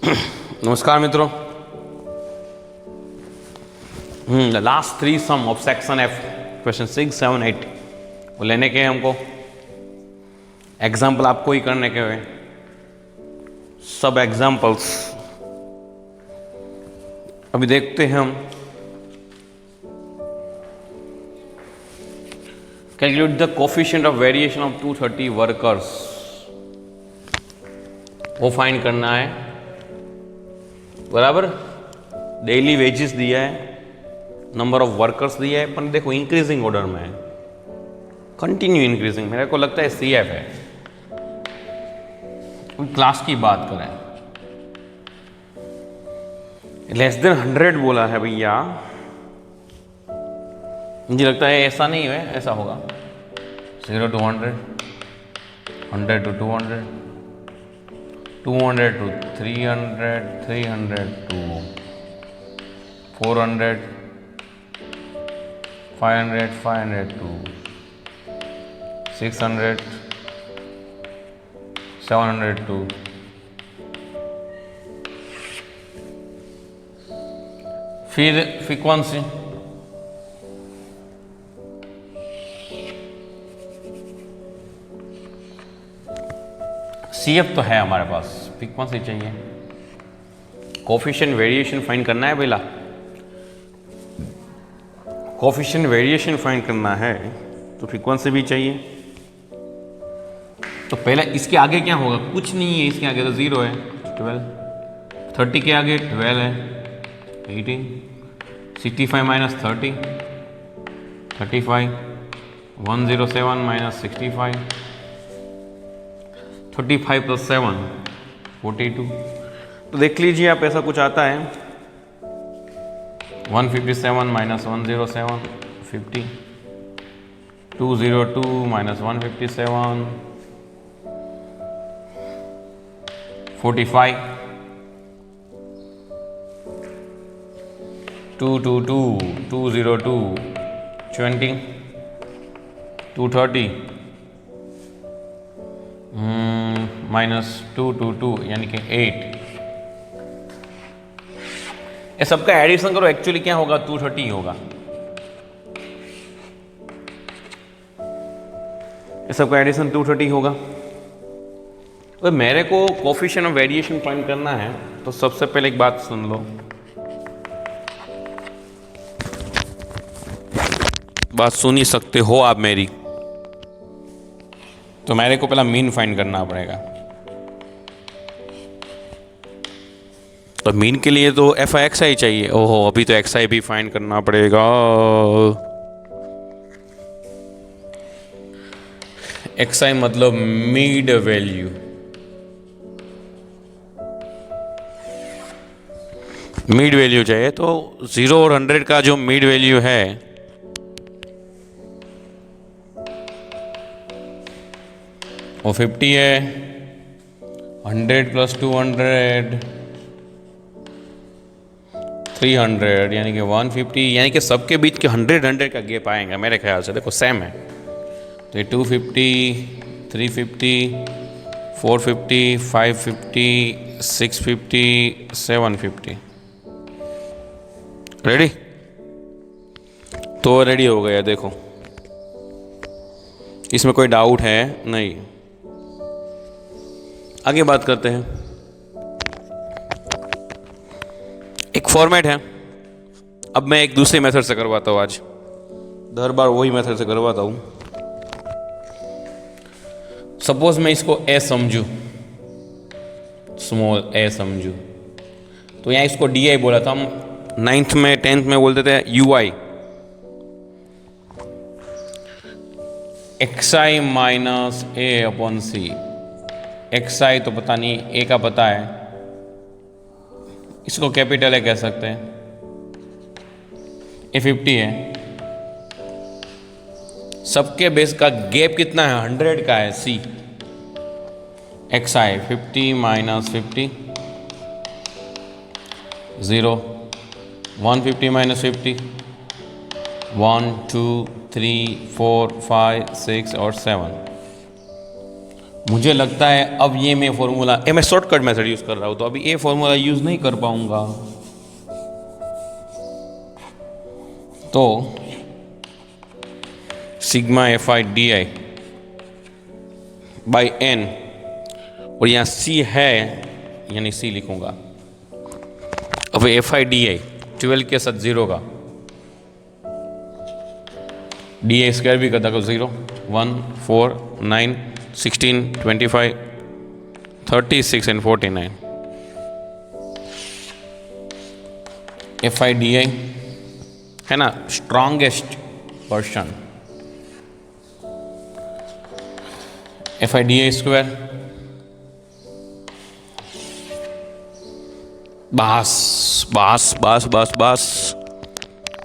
नमस्कार मित्रों। The last three sum of section F question 6, 7, 8 वो लेने के हैं हमको। एग्जाम्पल आपको ही करने के हुए, सब एग्जाम्पल्स अभी देखते हैं हम। Calculate the coefficient of variation of 230 workers, वो फाइंड करना है। बराबर, डेली वेजेस दिया है, नंबर ऑफ वर्कर्स दिया है, पर देखो इंक्रीजिंग ऑर्डर में है, कंटिन्यू इंक्रीजिंग। मेरे को लगता है CF है। क्लास की बात करें, लेस देन 100 बोला है भैया। मुझे लगता है ऐसा नहीं है, ऐसा होगा 0 to 100, 100 to 200, 200 to 300, 300 to 400, 500, 500 to 600, 700 to फिर फ्रीक्वेंसी CF तो है हमारे पास, फ्रीक्वेंसी चाहिए। कोफिशिएंट वेरिएशन फाइंड करना है पहला, कोफिशिएंट वेरिएशन फाइंड करना है तो फ्रीक्वेंसी भी चाहिए। तो पहले इसके आगे क्या होगा? कुछ नहीं है, इसके आगे तो 0 है, 12, 30 के आगे 12 है, 18, 65 माइनस 30, 35, 107 माइनस 65, 35 प्लस 7, 42। तो देख लीजिए आप, ऐसा कुछ आता है। 157 माइनस 107, 50, 202 माइनस 157, 45, 222, 202, 20, 230 माइनस 222 यानी कि 8। ये सबका एडिशन करो, एक्चुअली क्या होगा? 230 होगा। ये सबका एडिशन 230 होगा। तो मेरे को कोफिशिएंट ऑफ वेरिएशन फाइंड करना है, तो सबसे पहले एक बात सुन लो। बात सुन ही सकते हो आप मेरी। तो मेरे को पहला मीन फाइंड करना पड़ेगा। तो मीन के लिए तो FI चाहिए। ओहो, अभी तो XI भी फाइंड करना पड़ेगा। XI मतलब मीड वैल्यू। मीड वैल्यू चाहिए, तो 0 और 100 का जो मीड वैल्यू है वो 50 है। 100 प्लस 200 300 यानी कि 150, यानी कि सबके बीच के 100 का गैप आएगा मेरे ख्याल से। देखो सेम है, तो ये 250, 350, 450, 550, 650, 750। रेडी? तो रेडी हो गया। देखो इसमें कोई डाउट है नहीं। आगे बात करते हैं। एक फॉर्मेट है। अब मैं एक दूसरे मेथड से करवाता हूँ, आज हर बार वही मेथड से करवाता हूँ। सपोज मैं इसको ए समझू, स्मॉल ए समझू, तो यहाँ इसको DI बोला था हम। 9th में 10th में बोलते थे UI। XI minus A upon C। XI तो पता नहीं, A का पता है, इसको कैपिटल है कह सकते हैं। ये 50 है। सबके बेस का गैप कितना है? 100 का है। C XI 50 माइनस 50, 0, 150 माइनस 50, 1, 2, 3, 4, 5, 6 और 7। मुझे लगता है अब ये मैं फॉर्मूला मैं शॉर्टकट मेथड यूज़ कर रहा हूँ, तो अभी ये फॉर्मूला यूज़ नहीं कर पाऊंगा। तो sigma F I D I by N, और यहाँ सी है यानी सी लिखूंगा। अब एफ आई डी आई 12 के साथ 0 का डी आई स्क्वायर भी करता 0, 1, 4, 9, 16, 25, 36 and 49। F I D I है ना strongest version. F I D I square बस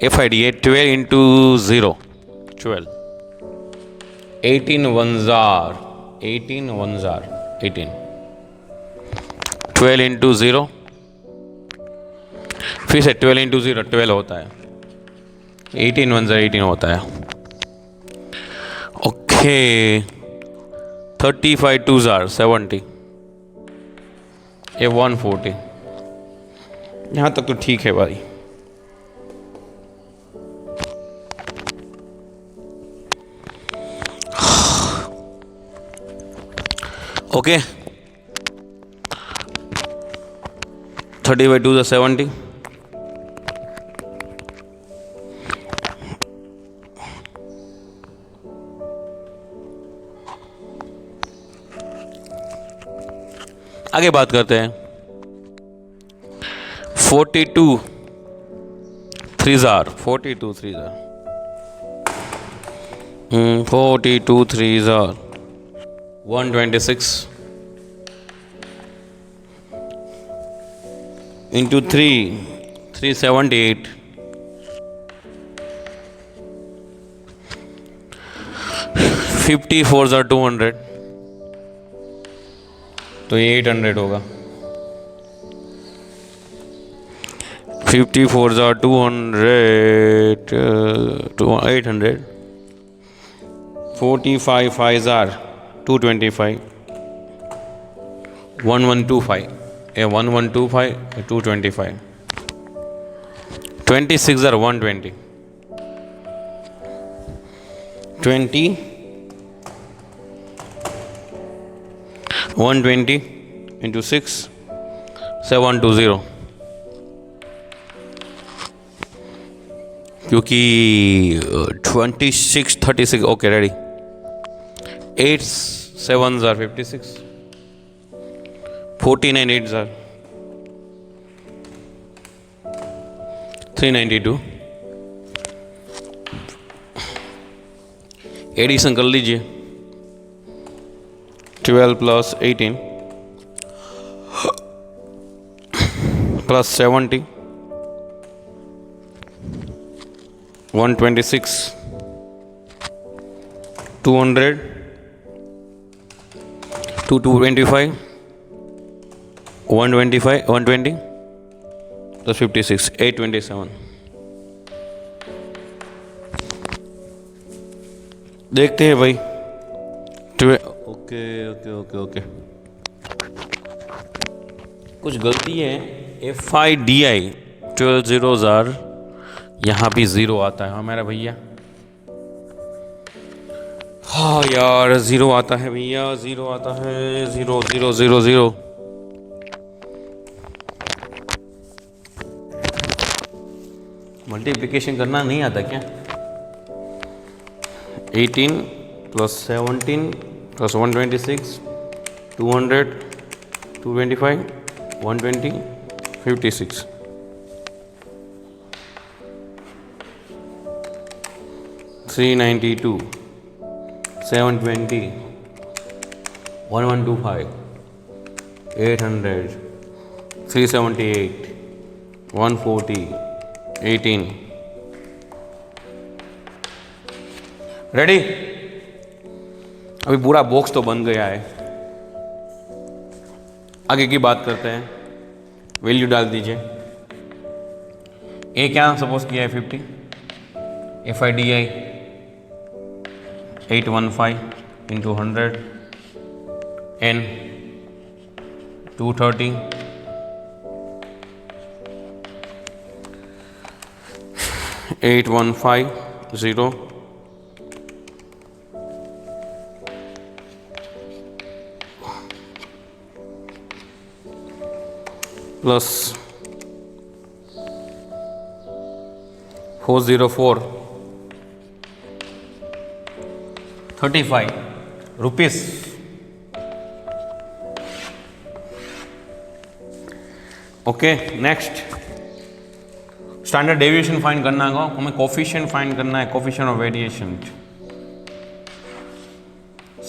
F I D I 12 into 0 12, 18 1 18 1 18, 12 into 0, फिर से 12 इंटू 0 12 होता है, 18 1 18 होता है। ओके 35 2 70, ये 140। यहाँ तक तो ठीक है भाई। ओके 30 2 70, आगे बात करते हैं। 42 3 42 3 42 3 126 into 3 378, 54 200, तो ये 800 होगा। 54 200 800, 45 5 225, 1125, 1125 225, 26 120, 20 120 into 6 720, क्योंकि 26 36 ओके रेडी, 8 7 56, 49 8 392। एडिशन कर लीजिए, 12 प्लस 18 प्लस 70 126 200 225 125 120 plus 56 827। देखते हैं भाई। ओके ओके ओके ओके कुछ गलती है। एफ आई डी आई 12 0 यहाँ भी 0 आता है। हाँ मेरा भैया, हाँ यार 0 आता है भैया, 0 आता है, 0 0 0 0। मल्टीप्लिकेशन करना नहीं आता क्या? 18 प्लस 17 प्लस 126 200 225 120 56 392 720 1125 800 378 140 18। रेडी? अभी पूरा बॉक्स तो बन गया है। आगे की बात करते हैं। वैल्यू डाल दीजिए। ए क्या सपोज किया है 50, F I D I 815 into 100 n 230 8150 plus 404 35 rupees. Okay, next standard deviation find करना है, हमें कोफिशिएंट फाइंड करना है, coefficient of variation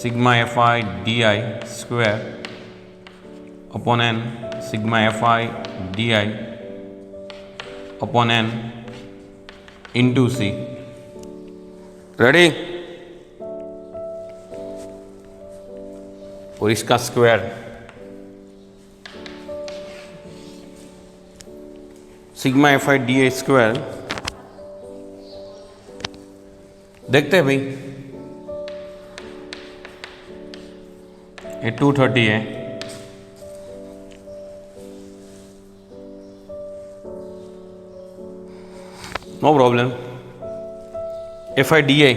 sigma F I D I square upon N sigma F I D I upon N into C. Ready? और इसका square sigma F I D A square. देखते हैं भाई, ये 230 है, no problem. F I D ए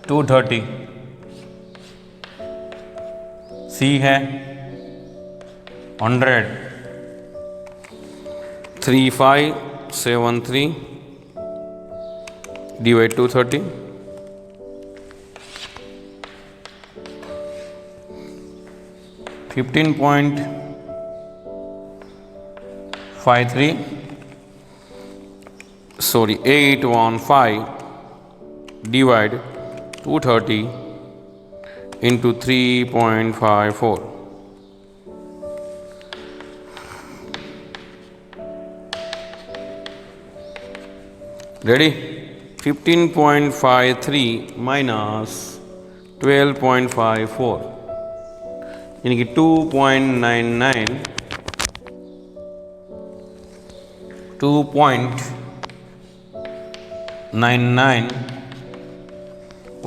230, सी है 100, 3573 divide 230 15.53 sorry 815 divide 230 into 3.54. Ready? 15.53 minus 12.54 यानी कि 2.99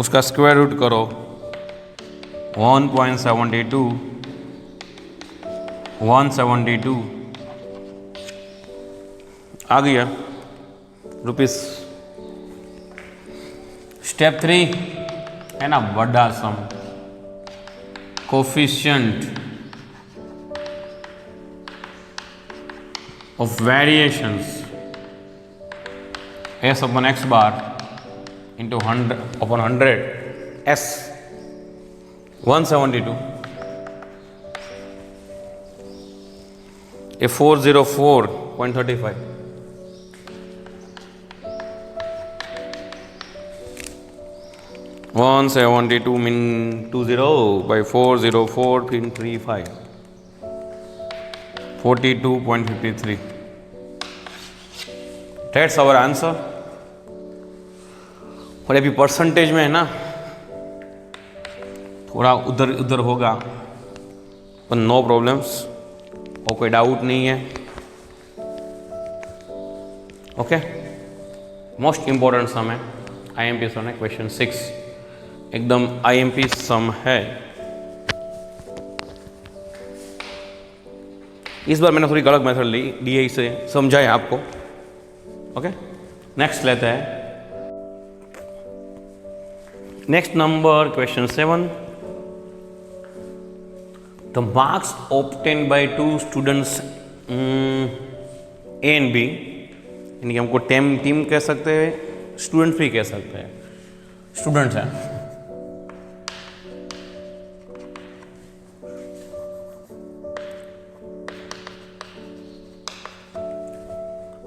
उसका स्क्वायर रूट करो 172 आ गया रुपीस. स्टेप 3 है ना, बड़ा sum coefficient of variations S upon X bar into 100 upon 100 S 172 ए 404.35 172 min 20 by 404.35 42.53. That's our answer. और अभी परसेंटेज में है ना थोड़ा उधर उधर होगा, पर नो प्रॉब्लम्स और कोई डाउट नहीं है. ओके, मोस्ट इंपॉर्टेंट सम है, IMP सम है, क्वेश्चन 6 एकदम IMP सम है. इस बार मैंने थोड़ी गलत मेथड ली, DI से समझाया आपको. ओके, नेक्स्ट लेते हैं. Next number question 7. The marks obtained by 2 students A and B, यानी कि हमको टीम कह सकते हैं, स्टूडेंट्स भी कह सकते हैं, स्टूडेंट्स हैं.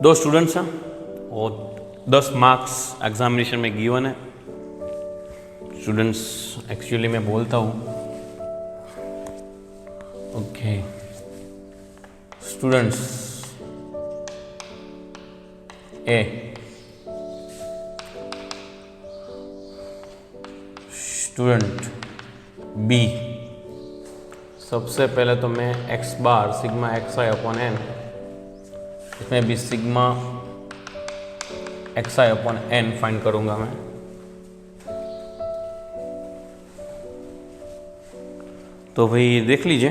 दो स्टूडेंट्स हैं और 10 मार्क्स एग्जामिनेशन में गिवन है. स्टूडेंट्स एक्चुअली मैं बोलता हूँ. ओके, स्टूडेंट्स ए, स्टूडेंट बी. सबसे पहले तो मैं x bar sigma x I upon N, इसमें भी sigma x I upon N find करूंगा मैं. तो भाई देख लीजिए,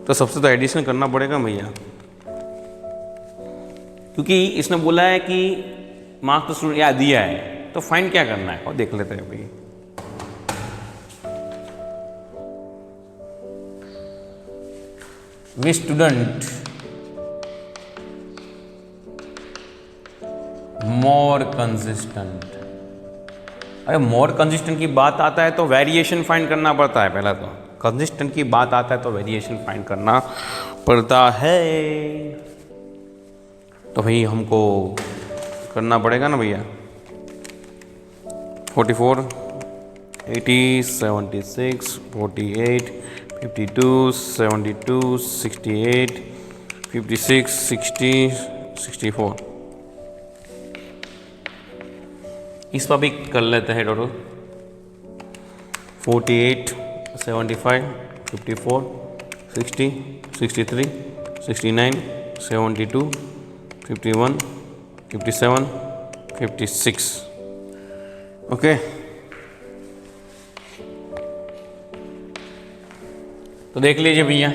तो सबसे तो एडिशन करना पड़ेगा भैया, क्योंकि इसने बोला है कि मार्क्स तो स्टूडेंट याद दिया है, तो फाइंड क्या करना है और देख लेते हैं भाई। We student more consistent. अरे मोर कंसिस्टेंट की बात आता है तो वेरिएशन फाइंड करना पड़ता है, पहला तो कंसिस्टेंट की बात आता है तो वेरिएशन फाइंड करना पड़ता है। तो भाई हमको करना पड़ेगा ना भैया, 44, 80, 76, 48, 52, 72, 68, 56, 60, 64। इस पर भी कर लेते हैं टोटल, 48, 75, 54, 60, 63, 69, 72, 51, 57, 56। ओके, तो देख लीजिए भैया,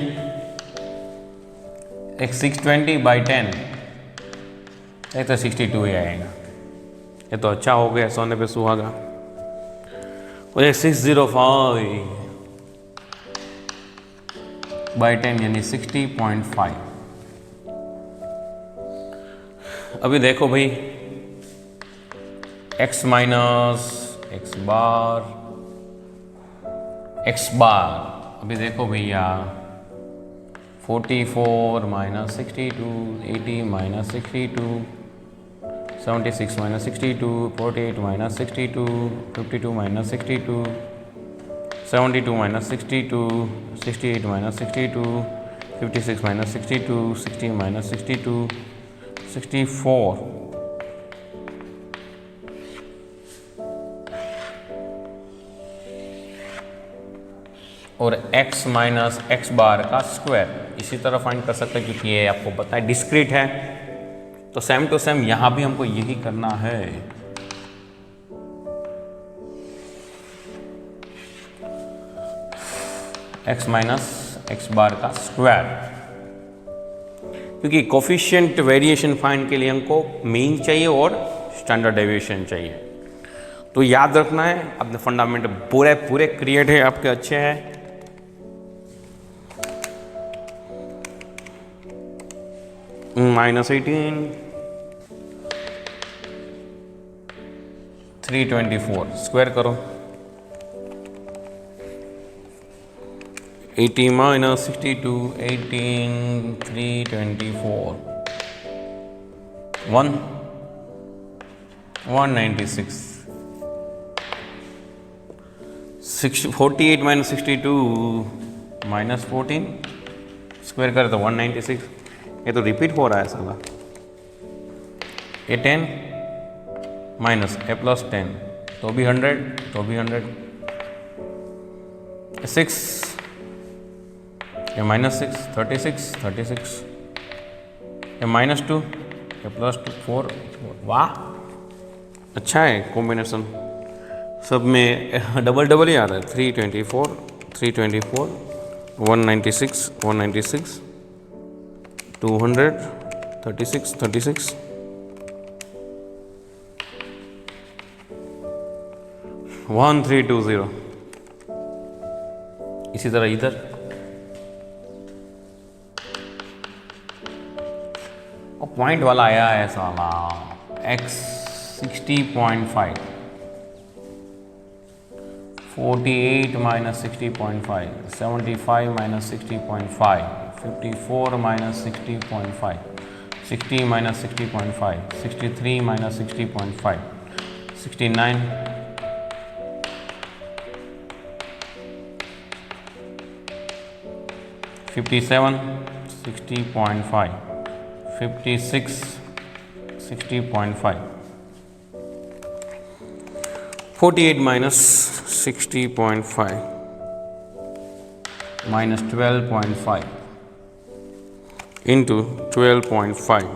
एक 620/10, एक तो 62 ही आएगा, ये तो अच्छा हो गया, सोने पे सुहागा। और एक 605/10 यानी 60.5। अभी देखो भाई, x माइनस एक्स बार, अभी देखो भैया, 44 minus 62, 80 minus 62, 76 minus 62, 48 minus 62, 52 minus 62, 72 minus 62, 68 minus 62, 56 minus 62, 60 minus 62, 64। और x माइनस एक्स बार का स्क्वायर इसी तरह फाइंड कर सकते हैं, क्योंकि ये आपको पता है डिस्क्रीट है, तो सेम टू सेम यहां भी हमको यही करना है। x माइनस एक्स बार का स्क्वायर, क्योंकि कोफिशिएंट वेरिएशन फाइंड के लिए हमको मीन चाहिए और स्टैंडर्ड डेविएशन चाहिए। तो याद रखना है, अपने फंडामेंट पूरे क्रिएट है आपके, अच्छे हैं। -18, 324 स्क्वायर करो, 80 माइनस 62, 18, 324, 196, 48 माइनस 62 माइनस 14 स्क्वायर करे तो 196। ये तो रिपीट हो रहा है साला। A10 माइनस A प्लस 10 तो भी 100, तो भी 100, 6 A minus 6 36, 36 A minus 2 A plus 2 4। वाह, अच्छा है कॉम्बिनेशन, सब में डबल ही आ रहा है। 324, 324, 196, 196, 200, 36, 36, 1320। इसी तरह इधर और पॉइंट वाला आया है साला, x 60.5, 48 minus 60.5, 75 minus 60.5, 54 minus 60.5, 60 minus 60.5, 63 minus 60.5, 69, 57, 60.5, 56, 60.5, 48 minus 60.5 minus 12.5 into 12.5,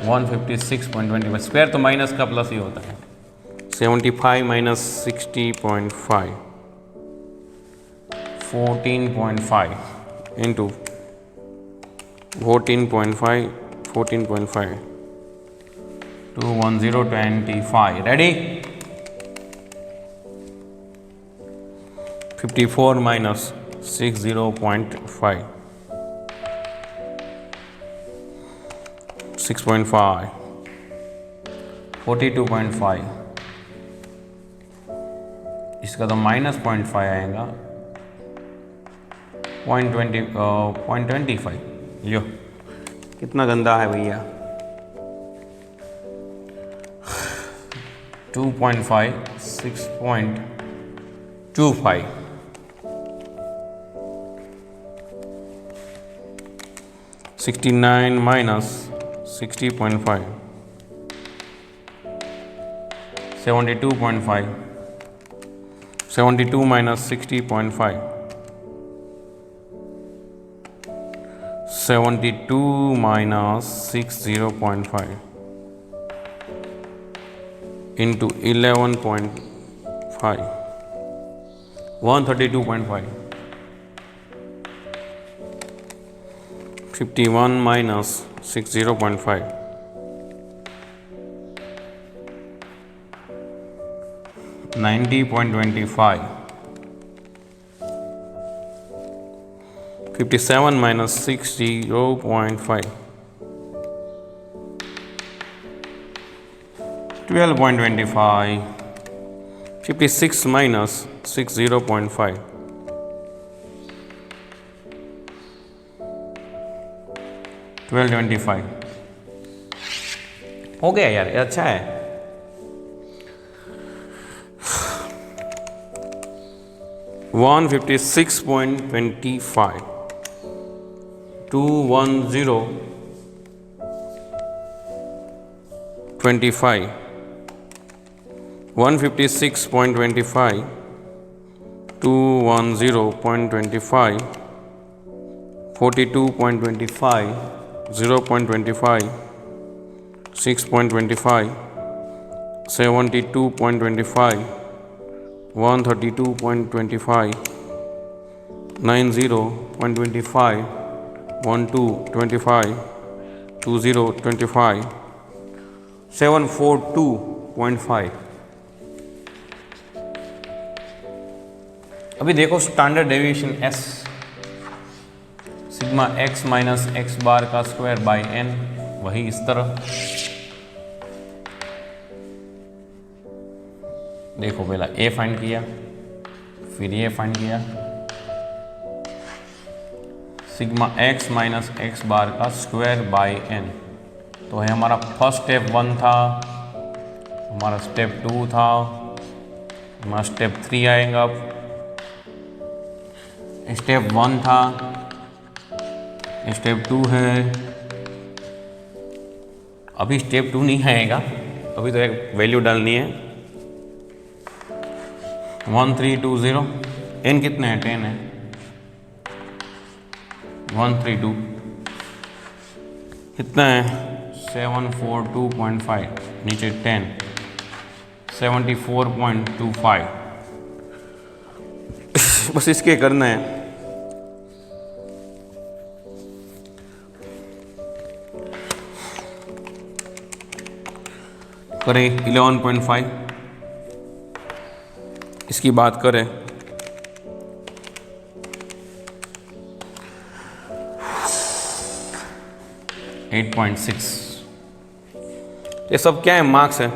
156.20। Square तो माइनस का प्लस ही होता है, 75 minus 60.5, 14.5 into 14.5, 14.5, 21025. Ready? 54 minus 60.5, 6.5, 42.5. इसका तो -0.5 आएगा, 0.25. लो कितना गंदा है भैया. 2.5, 6.25. 69 minus 60.5, 72.5. 72 minus 60.5, 72 minus 60.5 into 11.5, 132.5. 51 minus 60.5, 90.25. 57 minus 60.5, 12.25. 56 minus 60.5, 12.25. हो गया यार, ये अच्छा है. 156.25, 210.25, 156.25, 210.25, 42.25, 0.25, 6.25, 72.25, 132.25, 90.25, 12.25, 20.25, 742.5. अभी देखो standard deviation S, sigma X minus X bar का स्क्वायर बाई एन, वही इस तरह. देखो पहला ए फाइंड किया, फिर ये फाइंड किया. Sigma X minus X bar का स्क्वायर बाई एन, तो है हमारा फर्स्ट स्टेप 1 था, हमारा स्टेप 2 था, हमारा स्टेप 3 आएगा. स्टेप 1 था, स्टेप 2 है, अभी स्टेप 2 नहीं आएगा, अभी तो एक वैल्यू डालनी है. 1320, एन कितने हैं, 10 है. 132 कितना है, 742.5, नीचे 10, 74.25. बस इसके करना है. करें 11.5, इसकी बात करें 8.6. ये सब क्या है, मार्क्स है.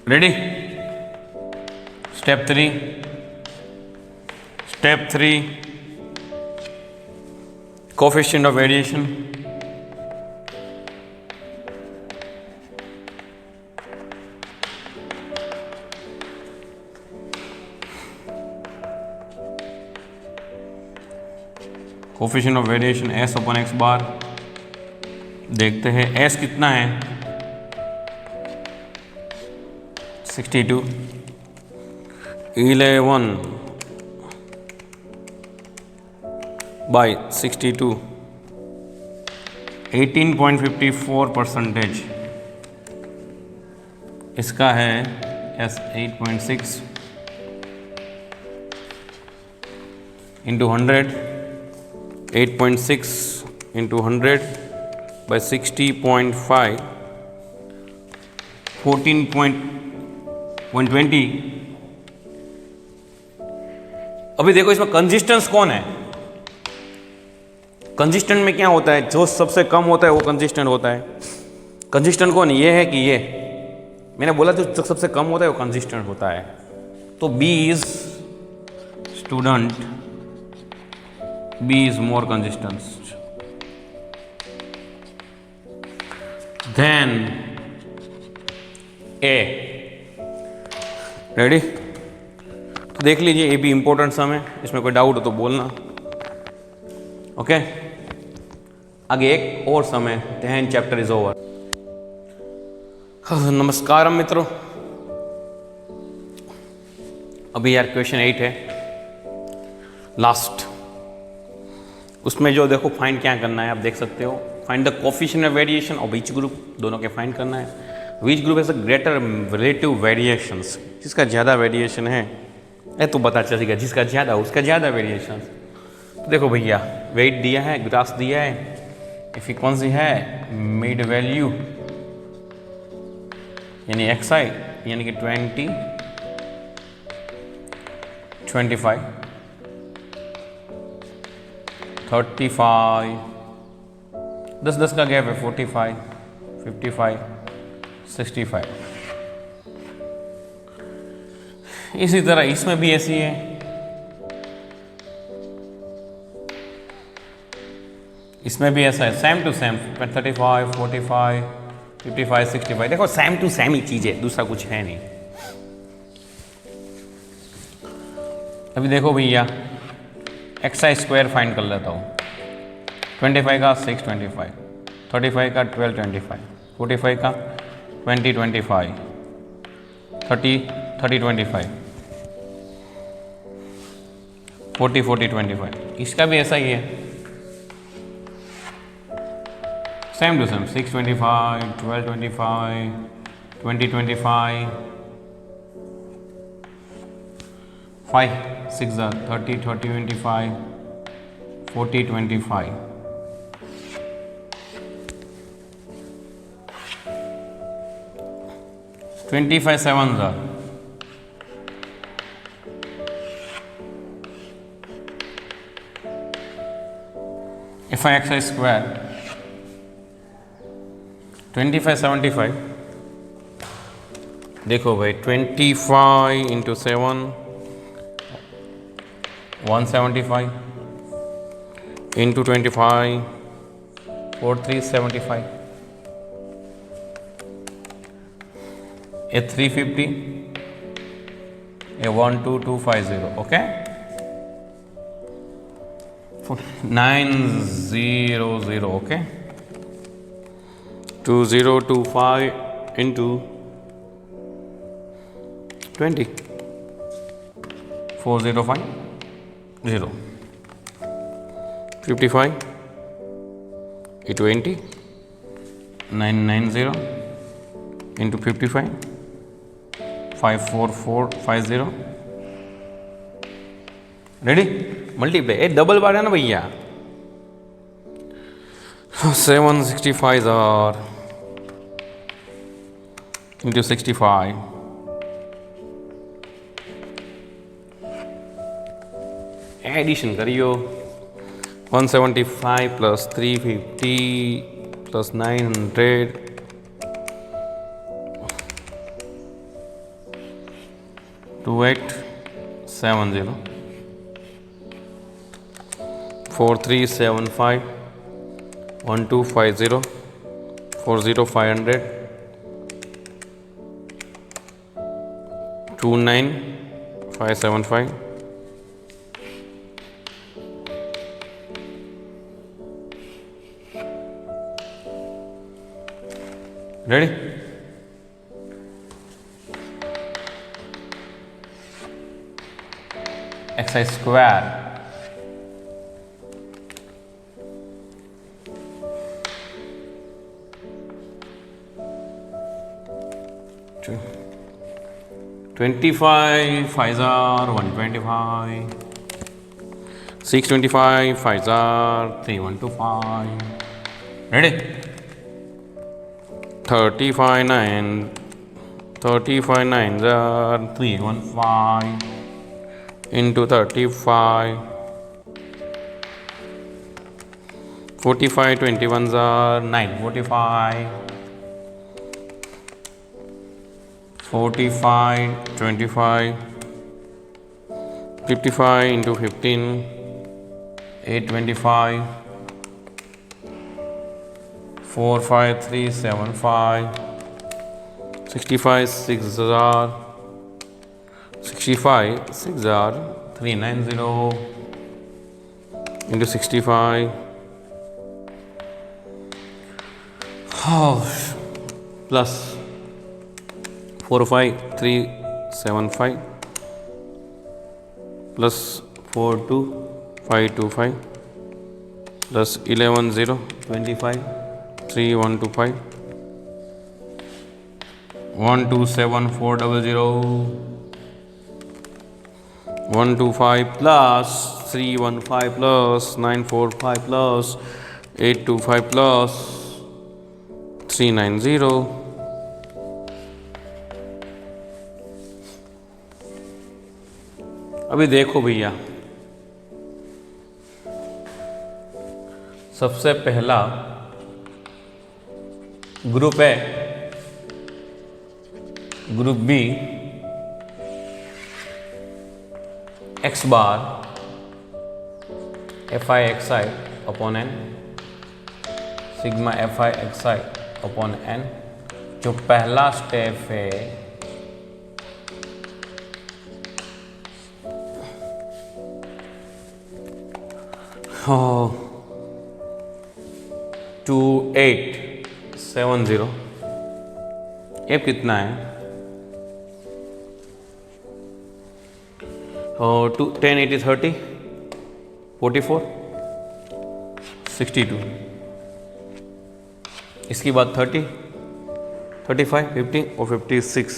Ready? Step 3, step 3, coefficient of variation. Coefficient of variation S upon X bar. देखते हैं एस कितना है, 62, 11, बाई 62, 18.54%। इसका है एस 8.6 इंटू 100, 8.6 इंटू 100 बाई 60.5, 14.20। अभी देखो इसमें कंसिस्टेंस कौन है? कंसिस्टेंट में क्या होता है? जो सबसे कम होता है वो कंसिस्टेंट होता है। कंसिस्टेंट कौन? ये है कि ये मैंने बोला जो सबसे कम होता है वो कंसिस्टेंट होता है। तो B is student, B is more consistent than A. Ready? तो देख लीजिए, ये भी इंपॉर्टेंट सम है, इसमें कोई डाउट हो तो बोलना। ओके, आगे एक और सम है, देन चैप्टर इज ओवर। नमस्कार मित्रों, अभी यार क्वेश्चन 8 है लास्ट। उसमें जो देखो फाइंड क्या करना है, आप देख सकते हो, find the coefficient of variation और विच ग्रुप, दोनों के फाइंड करना है। Which group has a greater relative variations, जिसका ज़्यादा वेरिएशन है तो पता चलेगा, जिसका ज़्यादा उसका ज़्यादा वेरिएशन। तो देखो भैया, वेट दिया है, ग्रास दिया है, फ्रीक्वेंसी है, मिड वैल्यू यानी एक्स आई यानी कि 20, 25, 35, 10-10 का गैप है, 45, 55, 65। इसी तरह इसमें भी ऐसी है। इसमें भी ऐसा है, सेम टू सेम, 35, 45, 55, 65। देखो सेम टू सेम ही चीज़ है, दूसरा कुछ है नहीं। अभी देखो भैया, एक्स आई स्क्वायर फाइंड कर लेता हूँ। 25 का 625, 35 का 1225, 45 का 2025, 30 25, 40 25। इसका भी ऐसा ही है, same to same, 625, 1225, 2025, 5 6 30, 25, 40 25। Twenty-five 7s are if I xi square 2575। देखो भाई, 25 into 7 175 into 25 4375, a 350, a 12250, okay, 900, okay, 2025 into 20, 4050, 55 into 20, 990 into 55, 54450। Ready? Multiply, ये डबल बार है ना भैया। 765 आर इंटू 65, एडिशन करियो। 175 plus 350 plus 900 2870 4375 1250 40500 29575। Ready? X I square 25 5s are 125. 625 5s are 3125. Ready? 35 9. 35 9s are 315 into 35. 45 21s are 945. 45 25. 55 into 15 825. 45375. 65 6 are 65 6 are 390 into 65. Plus 45375 plus 42525 plus 11025 3125 127,400 125 plus 315 plus 945 plus 825 plus 390. अभी देखो भैया, सबसे पहला group A, group B X bar F I X I upon N sigma F I X I upon N. जो पहला step है Oh, 2870 ये कितना है? 10 80 30 44 62। इसकी बात 30 35 50 और 56।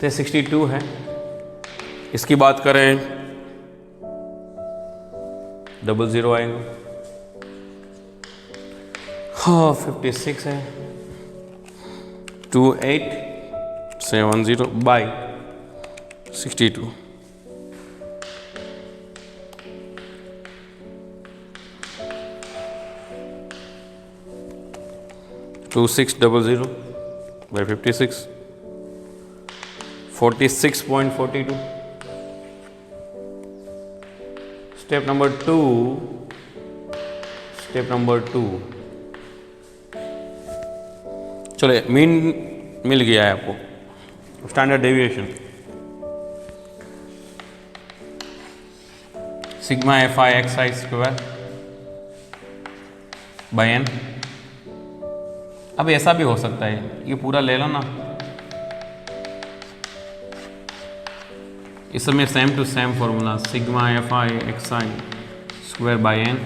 तो 62 है। इसकी बात करें 00 आएगा। हाँ 56 है। 2870 by 62। Two 600 by 56 46.42। Step number two चलो, मीन मिल गया है आपको, standard deviation sigma F I X I square by N. अब ऐसा भी हो सकता है, ये पूरा ले लो ना, इस समय same to same formula sigma F I X I square by N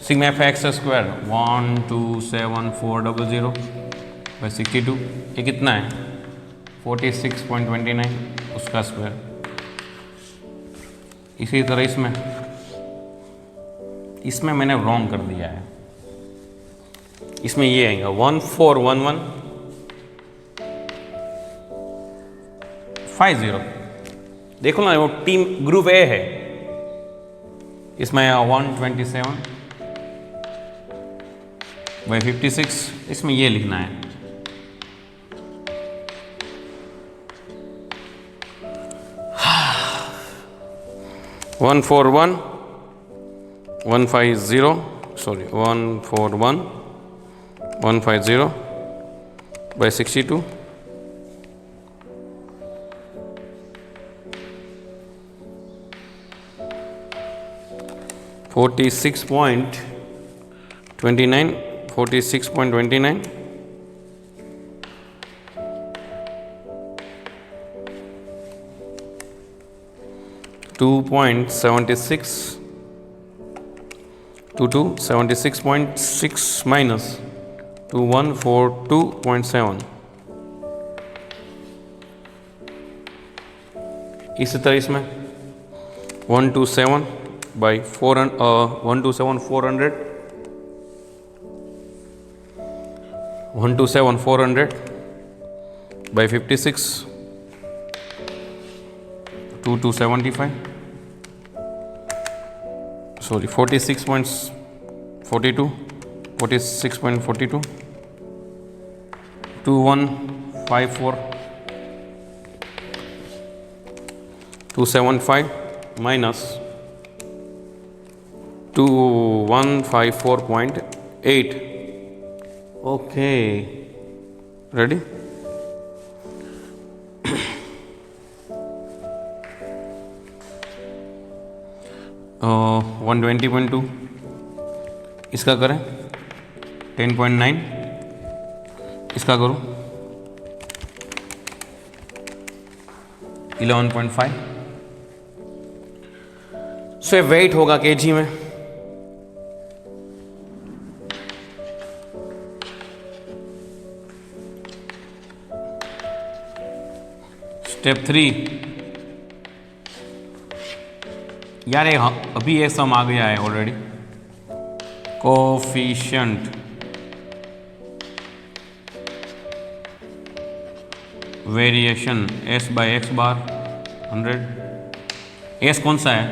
sigma F X square 127,400 by 62। ये कितना है? 46.29 उसका स्क्वायर। इसी तरह इसमें मैंने रॉन्ग कर दिया है। इसमें ये आएगा 141150। देखो ना, वो टीम ग्रुप ए है, इसमें 127 बाई 56। इसमें ये लिखना है। One four one 150 sorry 141,150 by 62। 46.29 46.29 2.76 2276.6 minus 2142.7। इसी तरह इसमें 127 by 400 by 56 2275 sorry 46.42 2154 275 minus 2154.8। okay, ready? 120.2 इसका करें 10.9, इसका करूँ 11.5। सो वेट होगा केजी में। स्टेप 3 यार ये अभी ये सम आ गया है already. Coefficient variation s by x bar 100। s कौन सा है?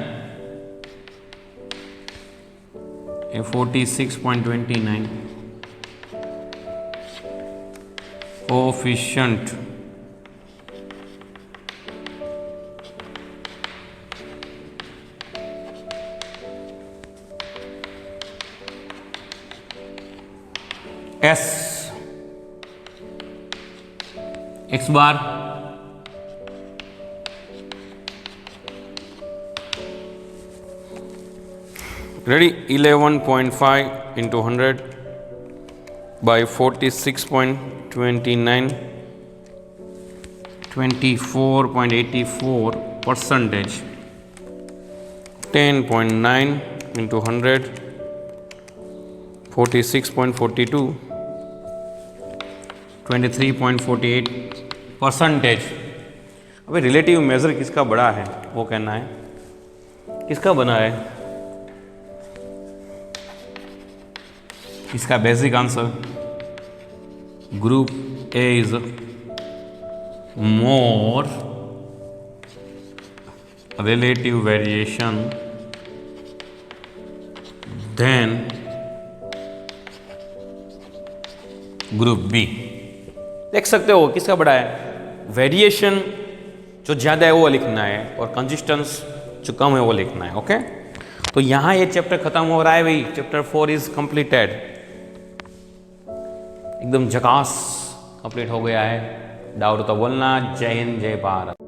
ये 46.29। Coefficient s x bar ready 11.5 into 100 by 46.29 24.84 percentage 10.9 into 100 46.42 23.48%। अभी रिलेटिव मेजर किसका बड़ा है वो कहना है। किसका बना है इसका basic answer group A is more relative variation than group B. देख सकते हो किसका बड़ा है। वेरिएशन जो ज़्यादा है वो लिखना है और कंसिस्टेंस जो कम है वो लिखना है। ओके, तो यहाँ ये चैप्टर खत्म हो रहा है भाई। चैप्टर 4 इज कंप्लीटेड, एकदम झकास कंप्लीट हो गया है। डाउट तो बोलना। जय हिंद, जय भारत।